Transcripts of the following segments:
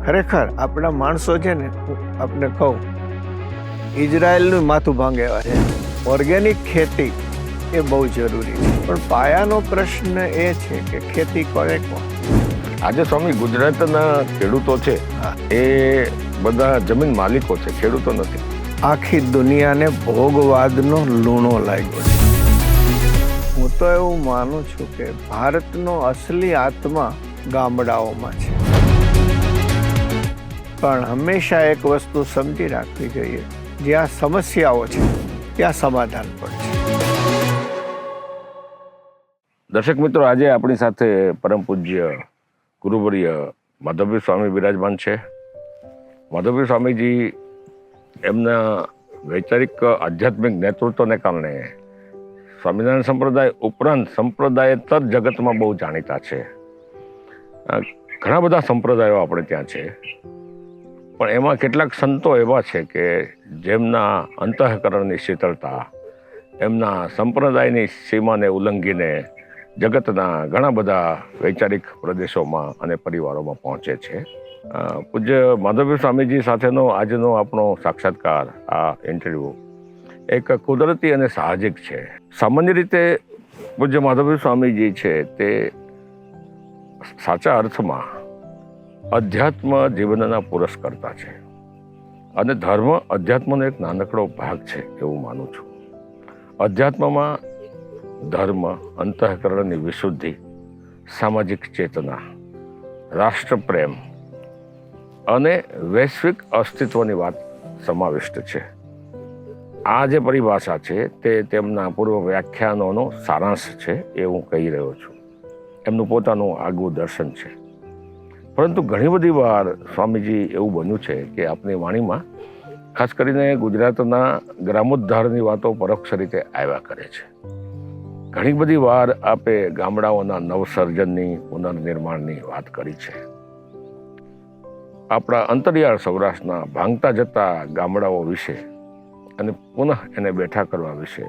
ખરેખર આપણા માણસો છે ને, હું આપને કહું, ઇઝરાયલનું માથું ભાંગે એવા છે. ઓર્ગેનિક ખેતી એ બહુ જરૂરી છે, પણ પાયાનો પ્રશ્ન એ છે કે ખેતી કરે કોણ? આજે સ્વામી ગુજરાતના ખેડૂતો છે એ બધા જમીન માલિકો છે, ખેડૂતો નથી. આખી દુનિયાને ભોગવાદનો લૂણો લાગ્યો છે. હું તો એવું માનું છું કે ભારતનો અસલી આત્મા ગામડાઓમાં છે. પણ હંમેશા એક વસ્તુ સમજી રાખવી જોઈએ, જ્યાં સમસ્યાઓ છે ત્યાં સમાધાન પણ છે. દર્શક મિત્રો, આજે આપણી સાથે પરમ પૂજ્ય ગુરુવર્ય માધવપીર સ્વામી બિરાજમાન છે. માધવપીર સ્વામીજી એમના વૈચારિક આધ્યાત્મિક નેતૃત્વને કારણે સ્વામિનારાયણ સંપ્રદાય ઉપરાંત સંપ્રદાયેતર જગતમાં બહુ જાણીતા છે. ઘણા બધા સંપ્રદાયો આપણે ત્યાં છે, પણ એમાં કેટલાક સંતો એવા છે કે જેમના અંતઃકરણની શીતળતા એમના સંપ્રદાયની સીમાને ઉલ્લંઘીને જગતના ઘણા બધા વૈચારિક પ્રદેશોમાં અને પરિવારોમાં પહોંચે છે. પૂજ્ય માધવપીર સ્વામીજી સાથેનો આજનો આપણો સાક્ષાત્કાર, આ ઇન્ટરવ્યૂ એક કુદરતી અને સાહજિક છે. સામાન્ય રીતે પૂજ્ય માધવપીર સ્વામીજી છે તે સાચા અર્થમાં અધ્યાત્મ જીવનના પુરસ્કર્તા છે, અને ધર્મ અધ્યાત્મનો એક નાનકડો ભાગ છે એવું માનું છું. અધ્યાત્મમાં ધર્મ, અંતઃકરણની વિશુદ્ધિ, સામાજિક ચેતના, રાષ્ટ્રપ્રેમ અને વૈશ્વિક અસ્તિત્વની વાત સમાવિષ્ટ છે. આ જે પરિભાષા છે તે તેમના પૂર્વ વ્યાખ્યાનોનો સારાંશ છે એ હું કહી રહ્યો છું. એમનું પોતાનું આગવું દર્શન છે. પરંતુ ઘણી બધી વાર સ્વામીજી એવું બન્યું છે કે આપની વાણીમાં ખાસ કરીને ગુજરાતના ગ્રામોદ્ધારની વાતો પરોક્ષ રીતે આવ્યા કરે છે. ઘણી બધી વાર આપે ગામડાઓના નવસર્જનની, પુનર્નિર્માણની વાત કરી છે. આપણા અંતરિયાળ સૌરાષ્ટ્રના ભાંગતા જતા ગામડાઓ વિશે અને પુનઃ એને બેઠા કરવા વિશે,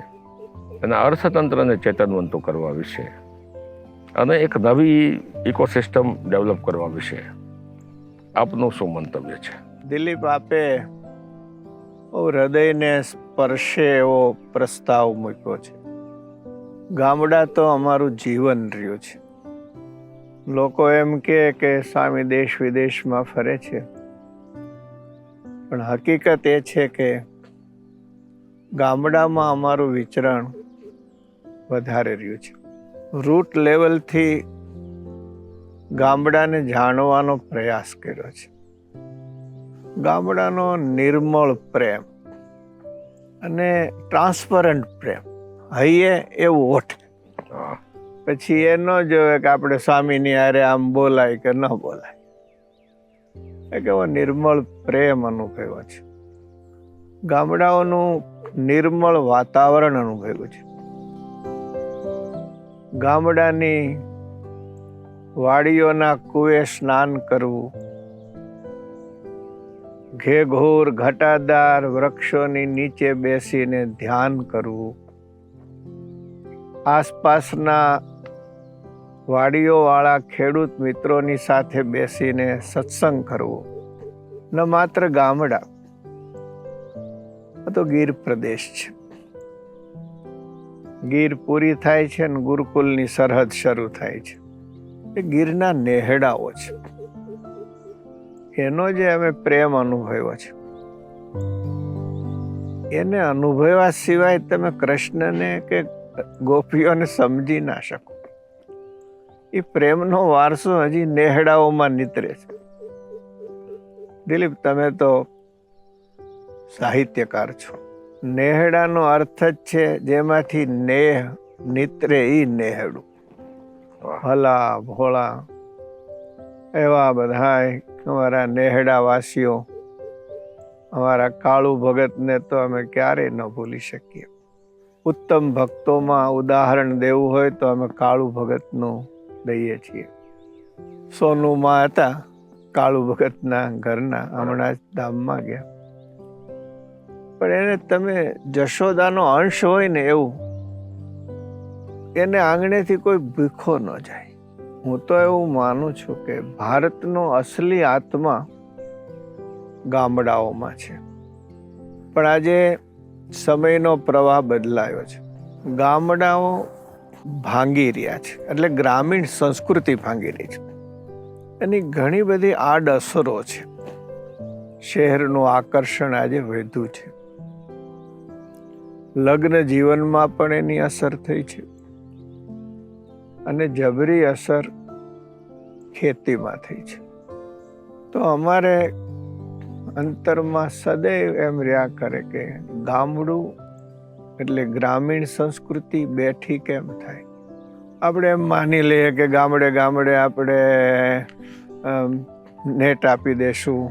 એના અર્થતંત્રને ચેતનવંતું કરવા વિશે અને એક નવી ઇકોસિસ્ટમ ડેવલપ કરવા વિશે આપનું શું મંતવ્ય છે? દિલીપ, આપે હૃદયને સ્પર્શે એવો પ્રસ્તાવ મૂક્યો છે. ગામડા તો અમારું જીવન રહ્યું છે. લોકો એમ કે સ્વામી દેશ વિદેશમાં ફરે છે, પણ હકીકત એ છે કે ગામડામાં અમારું વિચરણ વધારે રહ્યું છે. રૂટ લેવલથી ગામડાને જાણવાનો પ્રયાસ કર્યો છે. ગામડાનો નિર્મળ પ્રેમ અને ટ્રાન્સપરન્ટ પ્રેમ, હૈયે એવું ઓઠ. પછી એ ન જોવે કે આપણે સ્વામીની હારે આમ બોલાય કે ન બોલાય. એક એવો નિર્મળ પ્રેમ અનુભવ્યો છે. ગામડાઓનું નિર્મળ વાતાવરણ અનુભવ્યું છે. ગામડાની વાડીઓના કુએ સ્નાન કરવું, ઘેઘોર ઘટાદાર વૃક્ષોની નીચે બેસીને ધ્યાન કરવું, આસપાસના વાડીઓવાળા ખેડૂત મિત્રોની સાથે બેસીને સત્સંગ કરવો. ન માત્ર ગામડા, આ તો ગીર પ્રદેશ છે. ગીર પૂરી થાય છે ને ગુરુકુલની સરહદ શરૂ થાય છે. એ ગીરના નેહડાઓ છે. એનો જે અમે પ્રેમ અનુભવ્યો છે, એને અનુભવ્યા સિવાય તમે કૃષ્ણને કે ગોપીઓને સમજી ના શકો. એ પ્રેમનો વારસો હજી નેહડાઓમાં નીતરે છે. દિલીપ, તમે તો સાહિત્યકાર છો. નેહડાનો અર્થ જ છે જેમાંથી નેહ નીતરે ઈ નેહડું. ભલા ભોળા એવા બધાય અમારા નેહડા વાસીઓ, અમારા કાળુ ભગતને તો અમે ક્યારેય ન ભૂલી શકીએ. ઉત્તમ ભક્તોમાં ઉદાહરણ દેવું હોય તો અમે કાળુ ભગતનું દઈએ છીએ. સોનુમાં હતા કાળુ ભગતના ઘરના, હમણાં જ ધામમાં ગયા. પણ એને તમે જશોદાનો અંશ હોય ને એવું, એને આંગણેથી કોઈ ભીખો ન જાય. હું તો એવું માનું છું કે ભારતનો અસલી આત્મા ગામડાઓમાં છે. પણ આજે સમયનો પ્રવાહ બદલાયો છે. ગામડાઓ ભાંગી રહ્યા છે, એટલે ગ્રામીણ સંસ્કૃતિ ભાંગી રહી છે. એની ઘણી બધી આડઅસરો છે. શહેરનું આકર્ષણ આજે વધ્યું છે. લગ્ન જીવનમાં પણ એની અસર થઈ છે અને જબરી અસર ખેતીમાં થઈ છે. તો અમારે અંતરમાં સદૈવ એમ રહ્યા કરે કે ગામડું એટલે ગ્રામીણ સંસ્કૃતિ બેઠી કેમ થાય. આપણે એમ માની લઈએ કે ગામડે ગામડે આપણે નેટ આપી દેશું,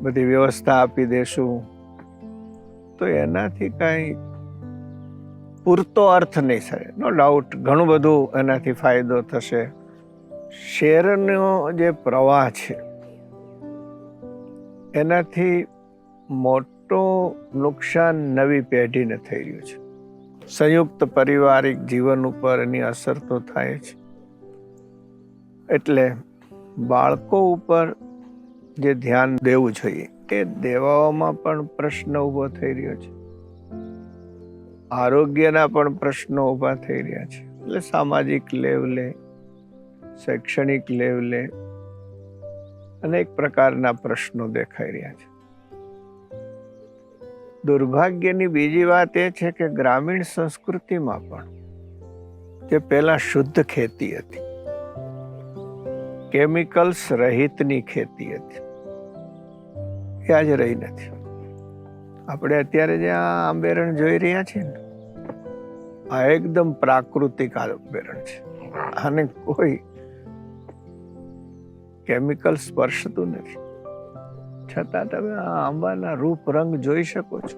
બધી વ્યવસ્થા આપી દેશું, તો એનાથી કાંઈ પૂરતો અર્થ નહીં થાય. નો ડાઉટ ઘણું બધું એનાથી ફાયદો થશે. શહેરનો જે પ્રવાહ છે એનાથી મોટું નુકસાન નવી પેઢીને થઈ રહ્યું છે. સંયુક્ત પારિવારિક જીવન ઉપર એની અસર તો થાય છે. એટલે બાળકો ઉપર જે ધ્યાન દેવું જોઈએ એ દેવામાં પણ પ્રશ્ન ઊભો થઈ રહ્યો છે. આરોગ્યના પણ પ્રશ્નો ઊભા થઈ રહ્યા છે. એટલે સામાજિક લેવલે, શૈક્ષણિક લેવલે અનેક પ્રકારના પ્રશ્નો દેખાઈ રહ્યા છે. દુર્ભાગ્યની બીજી વાત એ છે કે ગ્રામીણ સંસ્કૃતિમાં પણ જે પહેલા શુદ્ધ ખેતી હતી, કેમિકલ્સ રહિતની ખેતી હતી, એ આજે રહી નથી. આપણે અત્યારે જે આ આંબેરણ જોઈ રહ્યા છીએ ને, આ એકદમ પ્રાકૃતિક આંબેરણ છે. આને કોઈ કેમિકલ સ્પર્શતું નથી, છતાં તમે આ આંબાના રૂપ રંગ જોઈ શકો છો.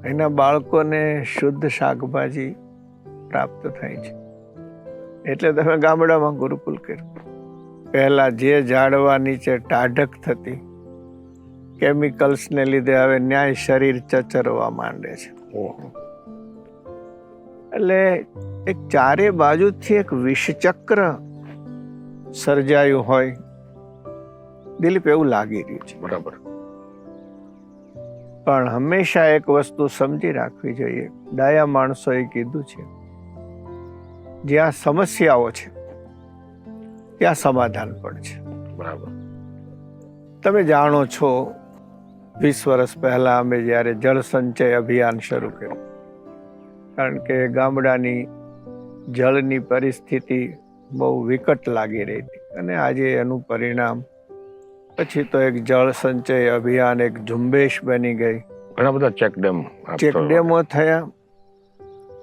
એના બાળકોને શુદ્ધ શાકભાજી પ્રાપ્ત થાય છે. એટલે તમે ગામડામાં ગુરુકુલ કર્યું. પહેલા જે ઝાડવા નીચે ટાઢક થતી, કેમિકલ્સને લીધે હવે ન્યાય શરીર ચચરવા માંડે છે. એટલે એક ચારે બાજુથી એક વિષચક્ર સર્જાયું હોય દિલીપ, એવું લાગી રહ્યું છે. બરાબર. પણ હંમેશા એક વસ્તુ સમજી રાખવી જોઈએ. ડાયા માણસોએ કીધું છે, જ્યાં સમસ્યાઓ છે ત્યાં સમાધાન પણ છે. બરાબર. તમે જાણો છો 20 વર્ષ પહેલા અમે જ્યારે જળ સંચય અભિયાન શરૂ કર્યું, કારણ કે ગામડાની જળની પરિસ્થિતિ બહુ વિકટ લાગી રહી હતી. અને આજે એનું પરિણામ પછી તો એક જળ સંચય અભિયાન એક ઝુંબેશ બની ગઈ. ઘણા બધા ચેકડેમો થયા.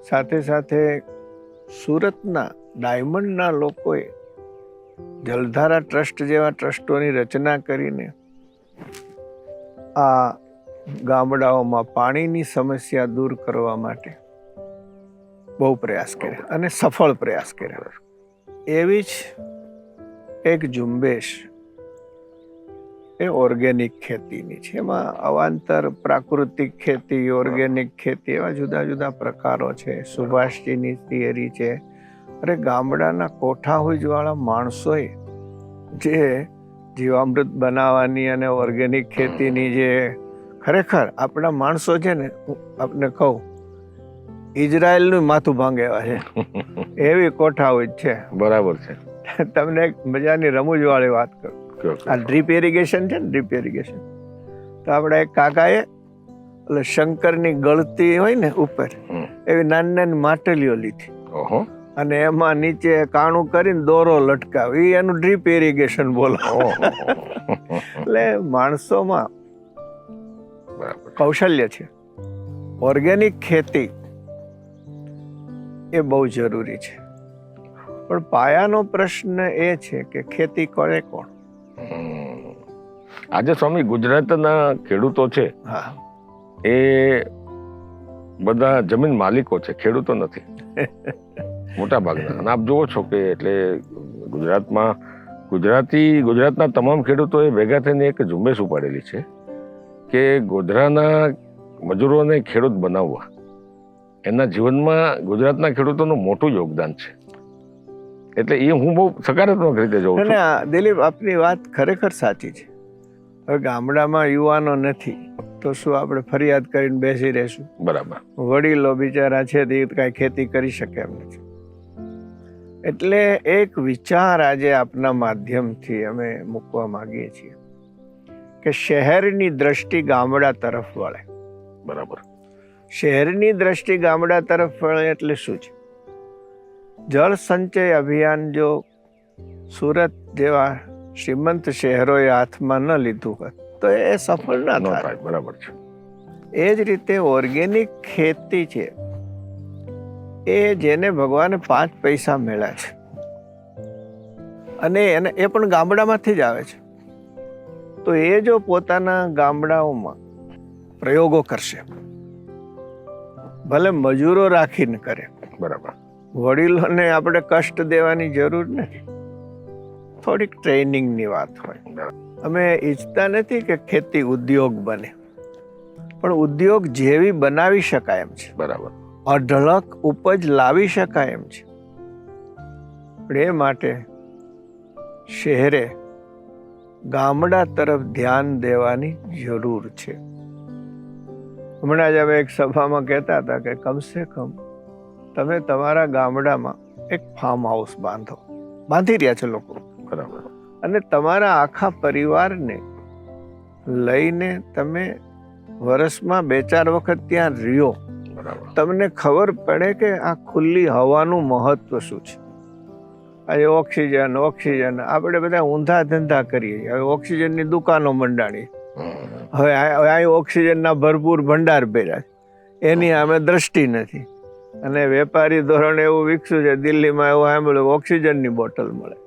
સાથે સાથે સુરતના ડાયમંડના લોકોએ જલધારા ટ્રસ્ટ જેવા ટ્રસ્ટોની રચના કરીને આ ગામડાઓમાં પાણીની સમસ્યા દૂર કરવા માટે બહુ પ્રયાસ કર્યા અને સફળ પ્રયાસ કર્યા. એવી જ એક ઝુંબેશ એ ઓર્ગેનિક ખેતીની છે. એમાં અવાંતર પ્રાકૃતિક ખેતી, ઓર્ગેનિક ખેતી, એવા જુદા જુદા પ્રકારો છે. સુભાષજીની થિયરી છે. અરે ગામડાના કોઠાહુજવાળા માણસોએ જે જીવામૃત બનાવવાની અને ઓર્ગેનિક ખેતીની જે ખરેખર આપણા માણસો છે ને, હું આપને કહું, ઇઝરાયલનું માથું ભાંગે એવા છે એવી કોઠાહુજ છે. બરાબર છે. તમને એક મજાની રમૂજવાળી વાત કરું. આ ડ્રીપ ઇરિગેશન છે ને, ડ્રીપ ઇરિગેશન, તો આપણા એક કાકાએ એટલે શંકરની ગળતી હોય ને ઉપર, એવી નાની નાની માટલીઓ લીધી અને એમાં નીચે કાણું કરીને દોરો લટકાવી, એનું ડ્રીપ ઇરિગેશન બોલો. એટલે માણસોમાં કૌશલ્ય છે. ઓર્ગેનિક ખેતી એ બહુ જરૂરી છે, પણ પાયાનો પ્રશ્ન એ છે કે ખેતી કરે કોણ? આજે સ્વામી ગુજરાતના ખેડૂતો છે એ બધા જમીન માલિકો છે, ખેડૂતો નથી મોટા ભાગના. અને આપ જુઓ છો કે એટલે ગુજરાતના તમામ ખેડૂતોએ ભેગા થઈને એક ઝુંબેશ ઉપાડેલી છે કે ગોધરાના મજૂરોને ખેડૂત બનાવવા. એના જીવનમાં ગુજરાતના ખેડૂતોનું મોટું યોગદાન છે. એટલે એ હું બહુ સકારાત્મક રીતે જોઉં છું. દિલીપ, આપની વાત ખરેખર સાચી છે. હવે ગામડામાં યુવાનો નથી તો શું આપણે ફરિયાદ કરીને બેસી રહેશું? બરાબર. વડીલો બિચારા છે તે કાંઈ ખેતી કરી શકે એમ નથી. એટલે એક વિચાર આજે આપના માધ્યમથી અમે મૂકવા માંગીએ છીએ કે શહેરની દ્રષ્ટિ ગામડા તરફ વળે. બરાબર. શહેરની દ્રષ્ટિ ગામડા તરફ વળે એટલે શું છે? જળ સંચય અભિયાન જો સુરત જેવા શ્રીમંત શહેરોએ હાથમાં ન લીધું હોત તો એ સફળ ના થાય. બરાબર છે. એ જ રીતે ઓર્ગેનિક ખેતી છે એ જેને ભગવાને 5 પૈસા મળ્યા છે અને એ પણ ગામડામાંથી જ આવે છે, તો એ જો પોતાના ગામડાઓમાં પ્રયોગો કરશે, ભલે મજૂરો રાખીને કરે, બરાબર, વડીલોને આપણે કષ્ટ દેવાની જરૂર નથી, થોડીક ટ્રેનિંગની વાત હોય. અમે ઈચ્છતા નથી કે ખેતી ઉદ્યોગ બને, પણ ઉદ્યોગ જેવી બનાવી શકાય એમ છે. બરાબર. અઢળક ઉપજ લાવી શકાય એમ છે. પણ એ માટે શહેરે ગામડા તરફ ધ્યાન દેવાની જરૂર છે. હમણાં જ અમે એક સભામાં કહેતા હતા કે કમસે કમ તમે તમારા ગામડામાં એક ફાર્મ હાઉસ બાંધી રહ્યા છે લોકો, બરાબર, અને તમારા આખા પરિવારને લઈને તમે વર્ષમાં 2-4 વખત ત્યાં રહ્યો, તમને ખબર પડે કે આ ખુલ્લી હવાનું મહત્વ શું છે. આજે ઓક્સિજન આપણે બધા ઊંધા ધંધા કરીએ. હવે ઓક્સિજનની દુકાનો મંડાણી, હવે અહીં ઓક્સિજનના ભરપૂર ભંડાર ભર્યા છે, એની અમે દ્રષ્ટિ નથી. અને વેપારી ધોરણે એવું વિકસ્યું છે, દિલ્હીમાં એવું સાંભળ્યું ઓક્સિજનની બોટલ મળે.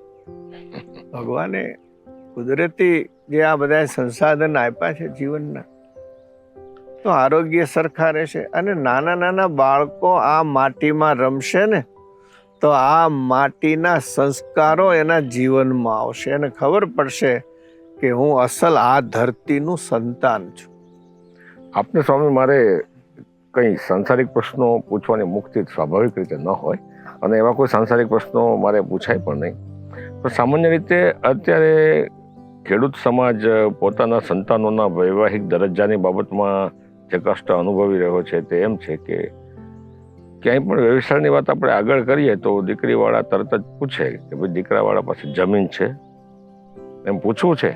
ભગવાને કુદરતી જે આ બધા સંસાધન આપ્યા છે જીવનના, તો આરોગ્ય સરખા રહેશે. અને નાના નાના બાળકો આ માટીમાં રમશે ને તો આ માટીના સંસ્કારો એના જીવનમાં આવશે અને ખબર પડશે કે હું અસલ આ ધરતીનું સંતાન છું. આપને સ્વામી, મારે કંઈ સાંસારિક પ્રશ્નો પૂછવાની મુક્તિ સ્વાભાવિક રીતે ન હોય અને એવા કોઈ સાંસારિક પ્રશ્નો મારે પૂછાય પણ નહીં. પણ સામાન્ય રીતે અત્યારે ખેડૂત સમાજ પોતાના સંતાનોના વૈવાહિક દરજ્જાની બાબતમાં જે કષ્ટ અનુભવી રહ્યો છે તે એમ છે કે ક્યાંય પણ વ્યવસાયની વાત આપણે આગળ કરીએ તો દીકરીવાળા તરત જ પૂછે કે ભાઈ દીકરાવાળા પાસે જમીન છે, એમ પૂછવું છે,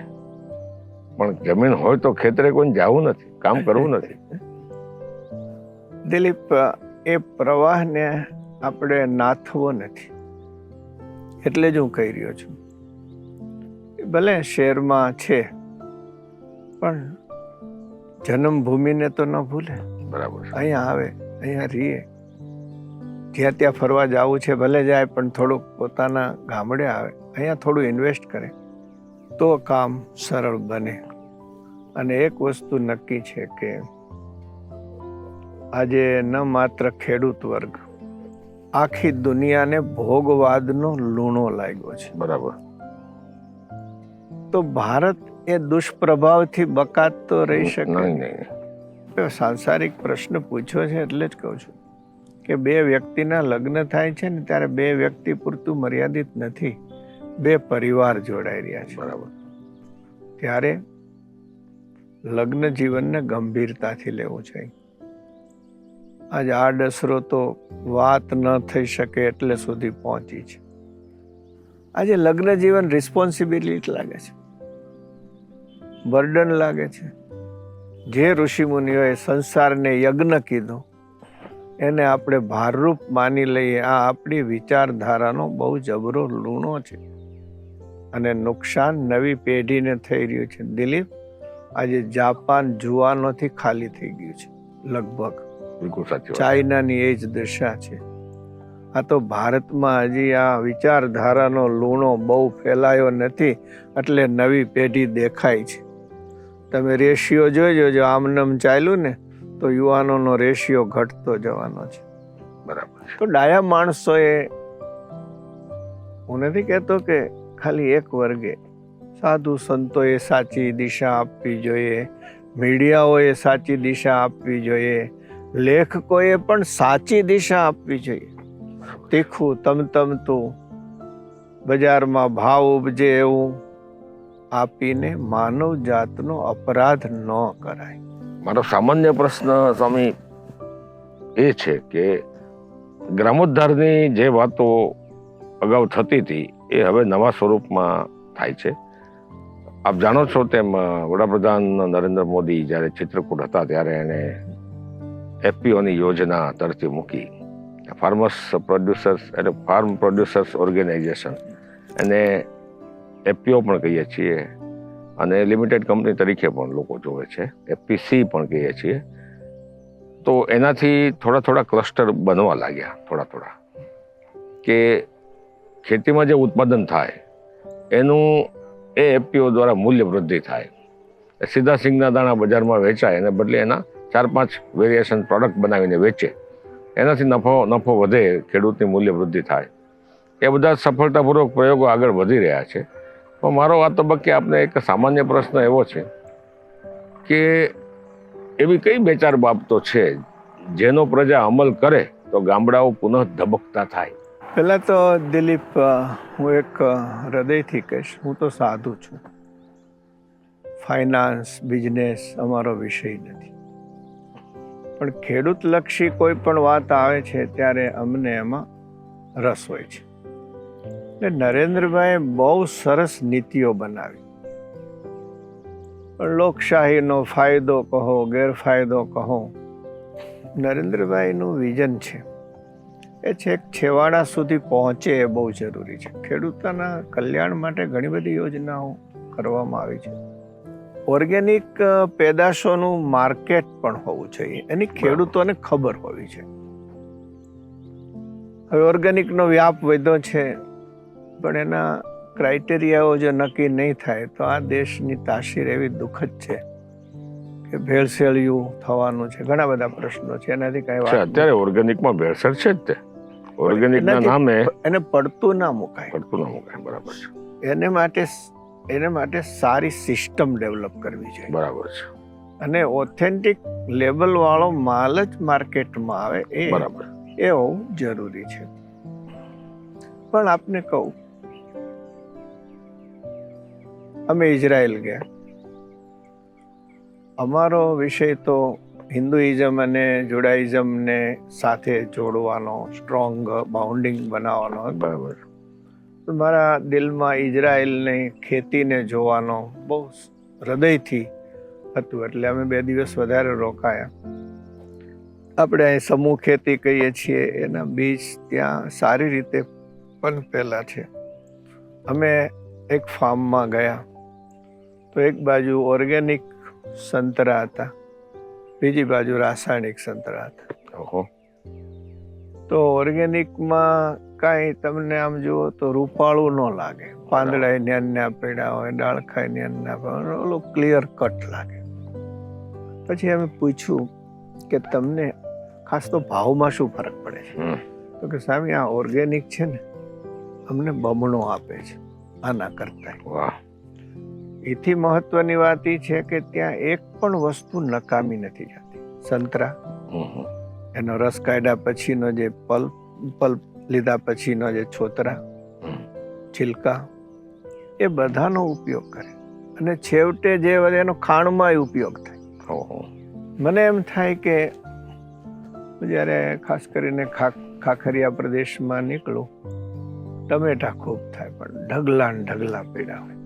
પણ જમીન હોય તો ખેતરે કોઈને જવું નથી, કામ કરવું નથી. દિલીપ, એ પ્રવાહને આપણે નાથવો નથી, એટલે જ હું કહી રહ્યો છું. ભલે શહેરમાં છે પણ જન્મભૂમિને તો ન ભૂલે. બરાબર. અહીંયા આવે, અહીંયા રહીએ, જ્યાં ત્યાં ફરવા જવું છે ભલે જાય, પણ થોડુંક પોતાના ગામડે આવે, અહીંયા થોડું ઇન્વેસ્ટ કરે તો કામ સરળ બને. અને એક વસ્તુ નક્કી છે કે આજે ન માત્ર ખેડૂત વર્ગ, આખી દુનિયાને ભોગવાદનો લૂણો લાગ્યો છે. બરાબર. તો ભારત એ દુષ્પ્રભાવથી બકાત તો રહી શકે નહીં. સાંસારિક પ્રશ્ન પૂછ્યો છે એટલે જ કહું છું કે 2 વ્યક્તિના લગ્ન થાય છે ને ત્યારે 2 વ્યક્તિ પૂરતું મર્યાદિત નથી, 2 પરિવાર જોડાઈ રહ્યા છે. બરાબર. ત્યારે લગ્ન જીવનને ગંભીરતાથી લેવું છે. આજે આડઅસરો તો વાત ન થઈ શકે એટલે સુધી પહોંચી છે. આજે લગ્ન જીવન રિસ્પોન્સિબિલિટી લાગે છે, બર્ડન લાગે છે. જે ઋષિમુનિઓએ સંસારને યજ્ઞ કીધો એને આપણે ભારરૂપ માની લઈએ. આ આપણી વિચારધારાનો બહુ જબરો લૂણો છે અને નુકસાન નવી પેઢીને થઈ રહ્યું છે. દિલીપ, આજે જાપાન જુવાનોથી ખાલી થઈ ગયું છે લગભગ. બિલકુલ સાચી વાત. ચાઇનાની એ જ દશા છે. આ તો ભારતમાં હજી આ વિચારધારાનો લૂણો બહુ ફેલાયો નથી એટલે નવી પેઢી દેખાય છે. તમે રેશિયો જોઈજો, જો આમનામ ચાલ્યું ને તો યુવાનોનો રેશિયો ઘટતો જવાનો છે. બરાબર. તો ડાયા માણસોએ, હું નથી કહેતો કે ખાલી એક વર્ગે, સાધુ સંતોએ સાચી દિશા આપવી જોઈએ, મીડિયાઓએ સાચી દિશા આપવી જોઈએ, લેખકોએ પણ સાચી દિશા આપવી જોઈએ. તીખું તમતમતું બજારમાં ભાવ ઉપજે એવું આપીને માનવ જાતનો અપરાધ ન કરાય. મારો સામાન્ય પ્રશ્ન સ્વામી એ છે કે ગ્રામોદ્ધારની જે વાતો અગાઉ થતી હતી એ હવે નવા સ્વરૂપમાં થાય છે. આપ જાણો છો તેમ વડાપ્રધાન નરેન્દ્ર મોદી જ્યારે ચિત્રકૂટ હતા ત્યારે એને એફપીઓની યોજના તરફી મૂકી. ફાર્મ પ્રોડ્યુસર્સ ઓર્ગેનાઇઝેશન, એને એફપીઓ પણ કહીએ છીએ અને લિમિટેડ કંપની તરીકે પણ લોકો જોવે છે, એફપીસી પણ કહીએ છીએ. તો એનાથી થોડા ક્લસ્ટર બનવા લાગ્યા, થોડા કે ખેતીમાં જે ઉત્પાદન થાય એનું એ એફપીઓ દ્વારા મૂલ્ય વૃદ્ધિ થાય. સીધા સિંગના દાણા બજારમાં વેચાય એને બદલે એના 4-5 વેરિએશન પ્રોડક્ટ બનાવીને વેચે, એનાથી નફો વધે, ખેડૂતની મૂલ્ય વૃદ્ધિ થાય. એ બધા સફળતાપૂર્વક પ્રયોગો આગળ વધી રહ્યા છે. પણ મારો આ તબક્કે આપને એક સામાન્ય પ્રશ્ન એવો છે કે એવી કઈ 2-4 બાબતો છે જેનો પ્રજા અમલ કરે તો ગામડાઓ પુનઃ ધબકતા થાય? પહેલાં તો દિલીપ, હું એક હૃદયથી કહીશ, હું તો સાધુ છું. ફાઇનાન્સ, બિઝનેસ અમારો વિષય નથી. પણ ખેડૂતલક્ષી કોઈ પણ વાત આવે છે ત્યારે અમને એમાં રસ હોય છે. એટલે નરેન્દ્રભાઈએ બહુ સરસ નીતિઓ બનાવી. પણ લોકશાહીનો ફાયદો કહો, ગેરફાયદો કહો, નરેન્દ્રભાઈનું વિઝન છે એ છેક છેવાડા સુધી પહોંચે એ બહુ જરૂરી છે. ખેડૂતોના કલ્યાણ માટે ઘણી બધી યોજનાઓ કરવામાં આવી છે. ઓર્ગેનિક પેદાશોનું માર્કેટ પણ હોવું જોઈએ, એની ખેડૂતોને ખબર હોવી છે. હવે ઓર્ગેનિકનો વ્યાપ વધ્યો છે, પણ એના ક્રાઇટેરિયાઓ જો નક્કી નહીં થાય તો આ દેશની તાસીર એવી દુઃખદ છે કે ભેળસેળિયું થવાનું છે. ઘણા બધા પ્રશ્નો છે, એનાથી કઈ વાત અત્યારે ઓર્ગેનિકમાં ભેળસેળ છે જ તે. ઓર્ગેનિકના નામે એને પડતું ના મુકાય. બરાબર છે. એને માટે સારી સિસ્ટમ ડેવલપ કરવી જોઈએ. બરાબર છે. અને ઓથેન્ટિક લેબલ વાળો માલ જ માર્કેટમાં આવે એ બરાબર એ હોવું જરૂરી છે. પણ આપને કહું, અમે ઇઝરાયલ ગયા. અમારો વિષય તો હિન્દુઇઝમ અને જુડાઇઝમને સાથે જોડવાનો, સ્ટ્રોંગ બાઉન્ડિંગ બનાવવાનો. બરાબર. મારા દિલમાં ઇઝરાયલની ખેતીને જોવાનો બહુ હૃદયથી હતું. એટલે અમે 2 દિવસ વધારે રોકાયા. આપણે અહીં સમૂહ ખેતી કહીએ છીએ, એના બીજ ત્યાં સારી રીતે પનપેલા છે. અમે એક ફાર્મમાં ગયા તો એક બાજુ ઓર્ગેનિક સંતરા હતા, બીજી બાજુ રાસાયણિક સંતરા હતા. તો ઓર્ગેનિકમાં કાંઈ તમને આમ જુઓ તો રૂપાળું ન લાગે. પાંદડા ન્યાન્યા પડ્યા હોય, ડાળખાય ન્યાન્યા પડ્યા, ઓલું ક્લિયર કટ લાગે. પછી અમે પૂછ્યું કે તમને ખાસ તો ભાવમાં શું ફરક પડે છે? તો કે સ્વામી, આ ઓર્ગેનિક છે ને અમને બમણો આપે છે આના કરતા. વાહ. એથી મહત્વની વાત એ છે કે ત્યાં એક પણ વસ્તુ નકામી નથી જતી. સંતરા, એનો રસ કાઢ્યા પછીનો જે પલ્પ લીધા પછીનો જે છોતરા, છિલકા, એ બધાનો ઉપયોગ કરે અને છેવટે જે એનો ખાણમાં ઉપયોગ થાય. મને એમ થાય કે જ્યારે ખાસ કરીને ખાખરિયા પ્રદેશમાં નીકળું, ટમેટા ખૂબ થાય પણ ઢગલા ને ઢગલા પડ્યા હોય.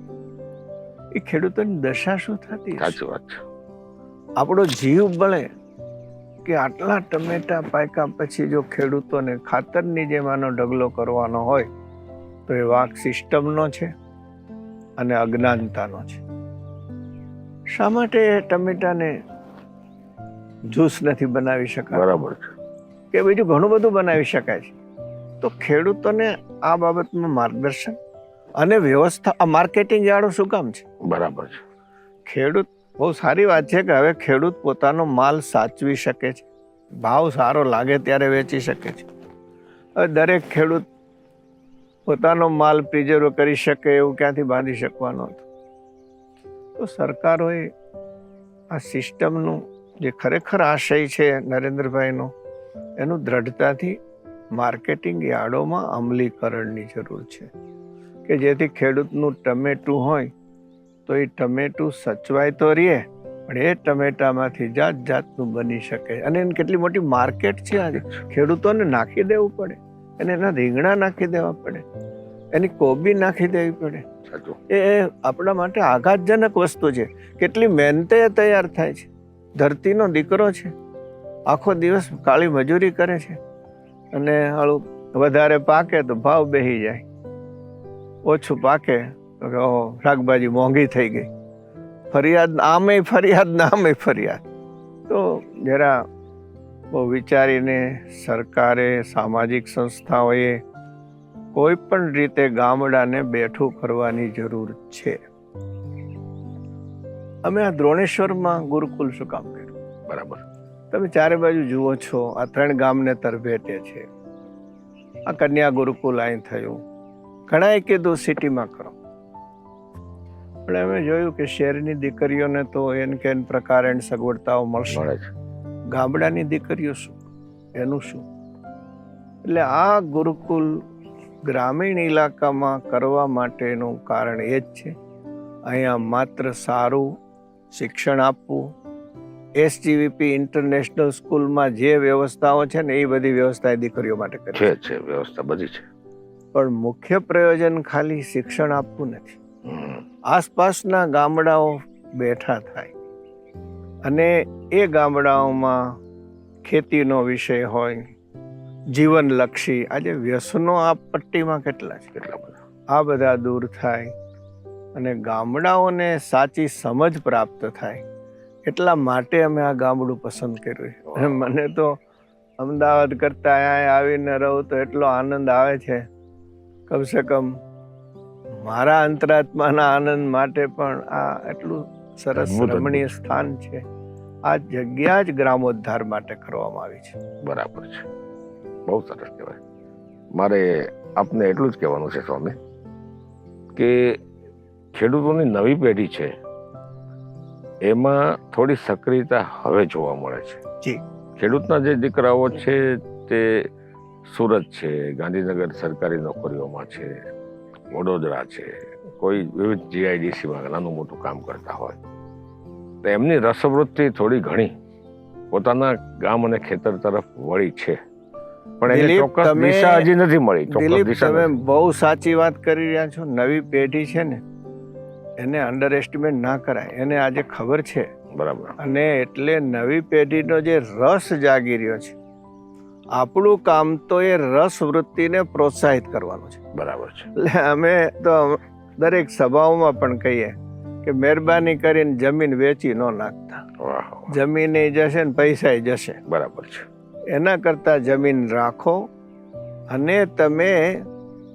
એ ખેડૂતોની દશા શું થતી? સાચી વાત છે. આપણો જીવ બળે કે આટલા ટમેટા પાક્યા પછી જો ખેડૂતોને ખાતરની જેમ આનો ઢગલો કરવાનો હોય તો એ વાંક સિસ્ટમનો છે અને અજ્ઞાનતાનો છે. શા માટે ટમેટાને જ્યુસ નથી બનાવી શકાય? બરાબર છે. કે બીજું ઘણું બધું બનાવી શકાય છે. તો ખેડૂતોને આ બાબતમાં માર્ગદર્શન અને વ્યવસ્થા, આ માર્કેટિંગ જાડું શું કામ છે? બરાબર છે. ખેડૂત, બહુ સારી વાત છે કે હવે ખેડૂત પોતાનો માલ સાચવી શકે છે, ભાવ સારો લાગે ત્યારે વેચી શકે છે. હવે દરેક ખેડૂત પોતાનો માલ પ્રિઝર્વ કરી શકે એવું ક્યાંથી બાંધી શકવાનો હતો? તો સરકારોએ આ સિસ્ટમનું જે ખરેખર આશય છે નરેન્દ્રભાઈનો, એનું દ્રઢતાથી માર્કેટિંગ યાર્ડોમાં અમલીકરણની જરૂર છે કે જેથી ખેડૂતનું ટમેટું હોય તો એ ટમેટું સચવાય તો રહે, પણ એ ટમેટામાંથી જાત જાતનું બની શકે. અને એની કેટલી મોટી માર્કેટ છે આજે. ખેડૂતોને નાખી દેવું પડે, અને એના રીંગણા નાખી દેવા પડે, એની કોબી નાખી દેવી પડે. એ આપણા માટે આઘાતજનક વસ્તુ છે. કેટલી મહેનતે તૈયાર થાય છે. ધરતીનો દીકરો છે, આખો દિવસ કાળી મજૂરી કરે છે, અને હાલું વધારે પાકે તો ભાવ બેસી જાય, ઓછું પાકે તો કે ઓહો શાકભાજી મોંઘી થઈ ગઈ, ફરિયાદ આમે ફરિયાદ ને આમે ફરિયાદ. તો જરા બહુ વિચારીને સરકારે, સામાજિક સંસ્થાઓએ કોઈ પણ રીતે ગામડાને બેઠું કરવાની જરૂર છે. અમે આ દ્રોણેશ્વરમાં ગુરુકુલ શું કામ કર્યું? બરાબર. તમે ચારે બાજુ જુઓ છો, આ 3 ગામને તરભેટે છે. આ કન્યા ગુરુકુલ અહીં થયું, ઘણાએ કીધું સિટીમાં કરો, પણ અમે જોયું કે શહેરની દીકરીઓને તો એન કેન પ્રકારે સગવડતાઓ મળશે, ગામડાની દીકરીઓ શું, એનું શું? એટલે આ ગુરુકુલ ગ્રામીણ ઇલાકામાં કરવા માટેનું કારણ એ જ છે. અહીંયા માત્ર સારું શિક્ષણ આપવું. SGVP ઇન્ટરનેશનલ સ્કૂલમાં જે વ્યવસ્થાઓ છે ને એ બધી વ્યવસ્થા એ દીકરીઓ માટે કરી છે. વ્યવસ્થા બધી છે, પણ મુખ્ય પ્રયોજન ખાલી શિક્ષણ આપવું નથી. આસપાસના ગામડાઓ બેઠા થાય, અને એ ગામડાઓમાં ખેતીનો વિષય હોય, જીવનલક્ષી. આજે વ્યસનો આ પટ્ટીમાં કેટલા છે, કેટલા બધા. આ બધા દૂર થાય અને ગામડાઓને સાચી સમજ પ્રાપ્ત થાય. એટલા માટે અમે આ ગામડું પસંદ કર્યું. મને તો અમદાવાદ કરતા અહીંયા આવીને રહું તો એટલો આનંદ આવે છે. કમસે કમ મારા અંતરાત્માના આનંદ માટે પણ આ એટલું સરસ રમણીય સ્થાન છે. આ જગ્યા જ ગ્રામોદ્ધાર માટે કરવામાં આવી છે. બરાબર છે, બહુ સરસ કહેવાય. મારે આપને એટલું જ કહેવાનું છે સ્વામી, કે ખેડૂતોની નવી પેઢી છે એમાં થોડી સક્રિયતા હવે જોવા મળે છે. જી. ખેડૂતના જે દીકરાઓ છે તે સુરત છે, ગાંધીનગર સરકારી નોકરીઓમાં છે, વડોદરા છે, કોઈ વિવિધ GIDCમાં નાનું મોટું કામ કરતા હોય, તો એમની રસવૃત્તિ થોડી ઘણી પોતાના ગામ અને ખેતર તરફ વળી છે, પણ એને ચોક્કસ દિશા હજી નથી મળી. દિલીપ, તમે બહુ સાચી વાત કરી રહ્યા છો. નવી પેઢી છે ને, એને અંડર એસ્ટિમેટ ના કરાય. એને આજે ખબર છે. બરાબર. અને એટલે નવી પેઢીનો જે રસ જાગી રહ્યો છે, આપણું કામ તો એ રસ વૃત્તિને પ્રોત્સાહિત કરવાનું છે. બરાબર છે. એટલે અમે તો દરેક સભાઓમાં પણ કહીએ કે મહેરબાની કરીને જમીન વેચી ન નાખતા. જમીન જશે ને પૈસા જશે. બરાબર છે. એના કરતા જમીન રાખો, અને તમે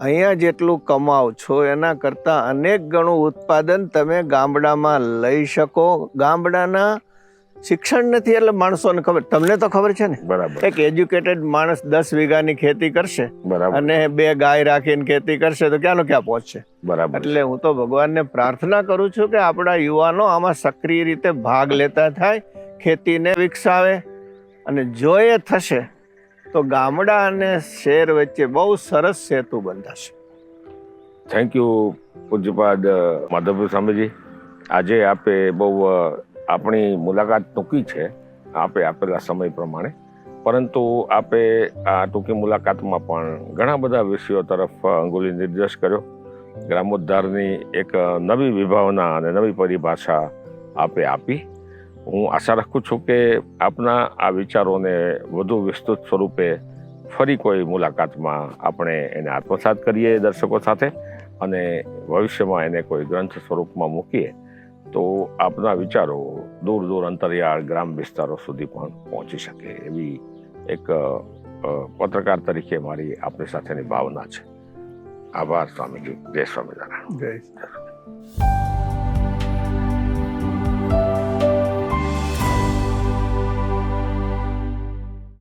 અહીંયા જેટલું કમાવ છો એના કરતા અનેક ગણું ઉત્પાદન તમે ગામડામાં લઈ શકો. ગામડાના શિક્ષણ નથી એટલે માણસોને ખબર, તમને તો ખબર છે ને. બરાબર. એક એજ્યુકેટેડ માણસ 10 વીઘાની ખેતી કરશે, બરાબર, અને 2 ગાય રાખીને ખેતી કરશે તો ક્યાંનો ક્યાં પહોંચશે. બરાબર. એટલે હું તો ભગવાનને પ્રાર્થના કરું છું કે આપણા યુવાનો આમાં સક્રિય રીતે ભાગ લેતા થાય, ખેતીને વિકસાવે, અને જો એ થશે તો ગામડા અને શહેર વચ્ચે બહુ સરસ સેતુ બંધાશે. થેન્ક યુ પૂજ્યપાદ માધવભાઈ સ્વામીજી. આજે આપે બહુ આપણી મુલાકાત ટૂંકી છે આપે આપેલા સમય પ્રમાણે, પરંતુ આપે આ ટૂંકી મુલાકાતમાં પણ ઘણા બધા વિષયો તરફ અંગુલી નિર્દેશ કર્યો. ગ્રામોદ્ધારની એક નવી વિભાવના અને નવી પરિભાષા આપે આપી. હું આશા રાખું છું કે આપના આ વિચારોને વધુ વિસ્તૃત સ્વરૂપે ફરી કોઈ મુલાકાતમાં આપણે એને આત્મસાત કરીએ દર્શકો સાથે, અને ભવિષ્યમાં એને કોઈ ગ્રંથ સ્વરૂપમાં મૂકીએ તો આપના વિચારો દૂર દૂર અંતરિયાળ ગ્રામ વિસ્તારો સુધી પણ પહોંચી શકે એવી એક પત્રકાર તરીકે મારી આપની સાથેની ભાવના છે. આભાર સ્વામીજી. જય સ્વામિનારાયણ. જય